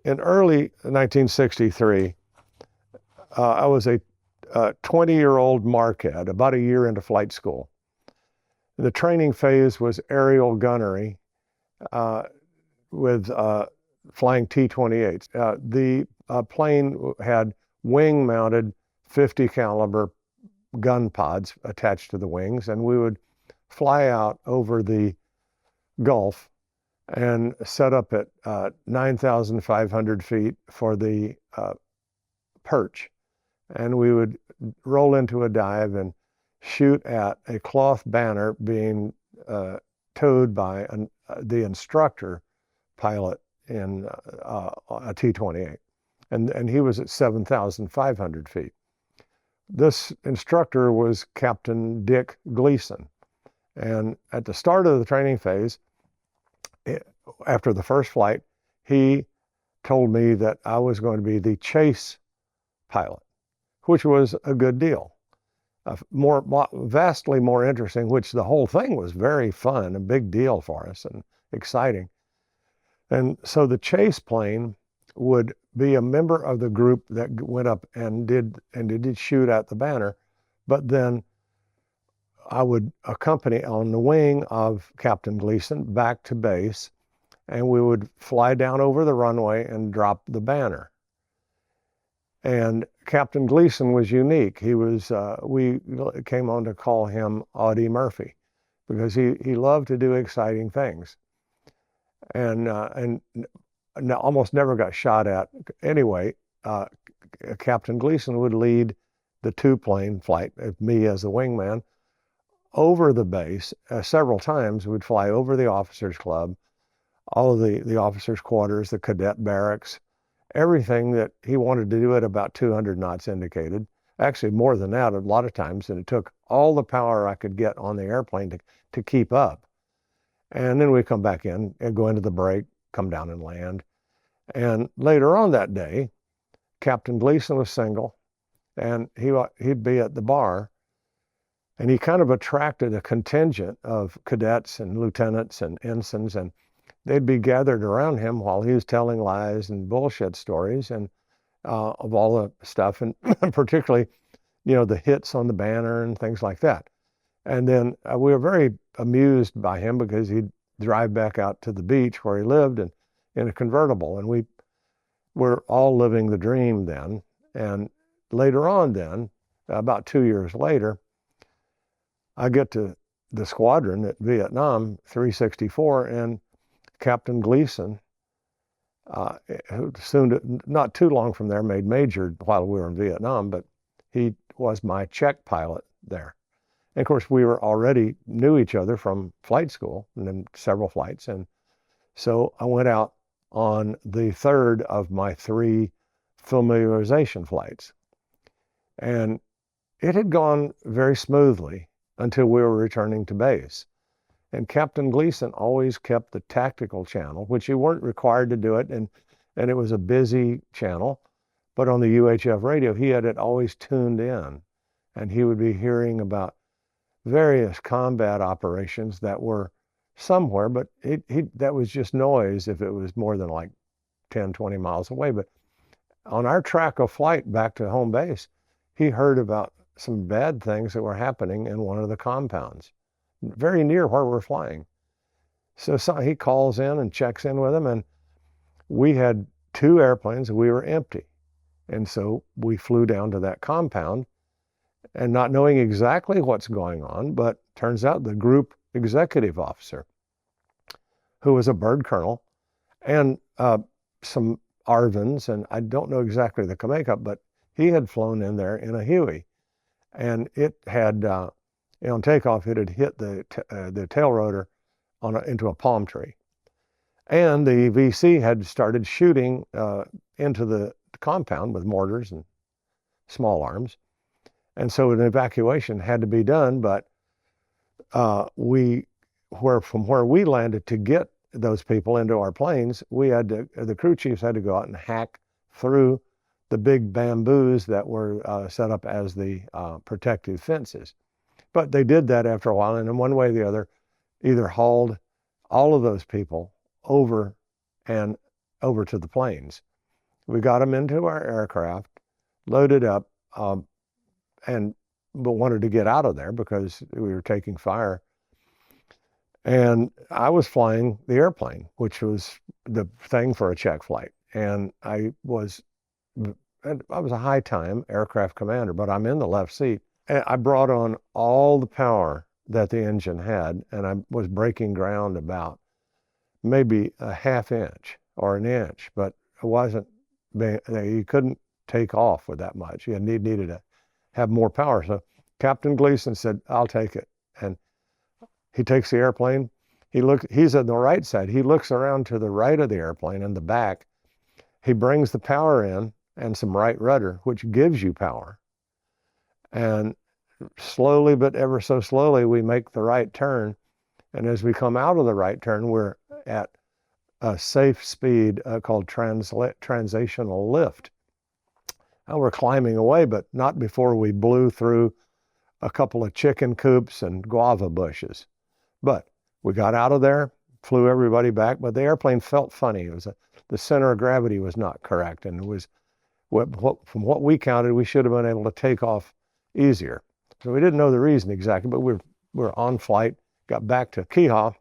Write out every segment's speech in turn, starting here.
In early 1963, I was a 20-year-old marquette, about a year into flight school. The training phase was aerial gunnery uh, with flying T-28s. The plane had wing-mounted 50 caliber gun pods attached to the wings, and we would fly out over the Gulf and set up at 9,500 feet for the perch. And we would roll into a dive and shoot at a cloth banner being towed by the instructor pilot in a T-28. And he was at 7,500 feet. This instructor was Captain Dick Gleason. And at the start of the training phase, after the first flight, he told me that I was going to be the chase pilot, which was a good deal. Vastly more interesting, which the whole thing was very fun, a big deal for us and exciting. And so the chase plane would be a member of the group that went up and did shoot at the banner, but then I would accompany on the wing of Captain Gleason back to base, and we would fly down over the runway and drop the banner. And Captain Gleason was unique. He was, we came on to call him Audie Murphy, because he loved to do exciting things. And almost never got shot at. Anyway, Captain Gleason would lead the two-plane flight, me as the wingman, over the base several times. We'd fly over the officers' club, all of the officers' quarters, the cadet barracks, everything that he wanted to do at about 200 knots indicated. Actually, more than that a lot of times, and it took all the power I could get on the airplane to keep up. And then we come back in and go into the break, come down and land. And later on that day, Captain Gleason was single, and he'd be at the bar, and he kind of attracted a contingent of cadets and lieutenants and ensigns, and they'd be gathered around him while he was telling lies and bullshit stories and of all the stuff, and particularly, the hits on the banner and things like that. And then we were very amused by him because he'd drive back out to the beach where he lived in a convertible. And we were all living the dream then. And later on then, about 2 years later, I get to the squadron at Vietnam, 364, and Captain Gleason, who soon, not too long from there, made major while we were in Vietnam, but he was my check pilot there. And of course, we already knew each other from flight school and then several flights. And so I went out on the third of my 3 familiarization flights. And it had gone very smoothly until we were returning to base. And Captain Gleason always kept the tactical channel, which you weren't required to do it, and it was a busy channel. But on the UHF radio, he had it always tuned in, and he would be hearing about various combat operations that were somewhere, but that was just noise if it was more than like 10, 20 miles away. But on our track of flight back to home base, he heard about some bad things that were happening in one of the compounds, very near where we're flying. So he calls in and checks in with him, and we had 2 airplanes and we were empty. And so we flew down to that compound, and not knowing exactly what's going on, but turns out the group executive officer, who was a bird colonel, and some ARVNs, and I don't know exactly the makeup, but he had flown in there in a Huey, and it had, on takeoff, it had hit the tail rotor into a palm tree. And the VC had started shooting into the compound with mortars and small arms. And so an evacuation had to be done, but from where we landed to get those people into our planes, the crew chiefs had to go out and hack through the big bamboos that were set up as the protective fences. But they did that after a while, and in one way or the other, either hauled all of those people over and over to the planes. We got them into our aircraft, loaded up, but wanted to get out of there because we were taking fire. And I was flying the airplane, which was the thing for a check flight. And I was a high time aircraft commander, but I'm in the left seat. And I brought on all the power that the engine had, and I was breaking ground about maybe a half inch or an inch, but it wasn't, you couldn't take off with that much. You needed to have more power. So Captain Gleason said, I'll take it. And he takes the airplane. He's on the right side. He looks around to the right of the airplane in the back. He brings the power in and some right rudder, which gives you power. And slowly, but ever so slowly, we make the right turn. And as we come out of the right turn, we're at a safe speed called transitional lift. And we're climbing away, but not before we blew through a couple of chicken coops and guava bushes. But we got out of there, flew everybody back, but the airplane felt funny. It was the center of gravity was not correct, and it was from what we counted, we should have been able to take off easier. So we didn't know the reason exactly, but we're on flight, got back to Keha,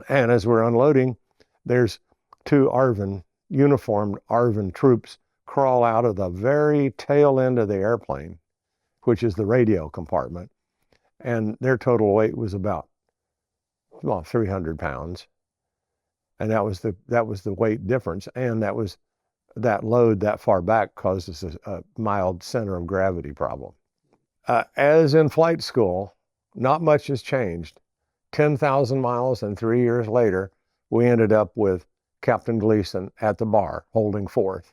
and as we're unloading, there's two uniformed ARVN troops crawl out of the very tail end of the airplane, which is the radio compartment, and their total weight was about 300 pounds, and that was the weight difference, and that load that far back causes a mild center of gravity problem. As in flight school, not much has changed. 10,000 miles and 3 years later, we ended up with Captain Gleason at the bar holding forth.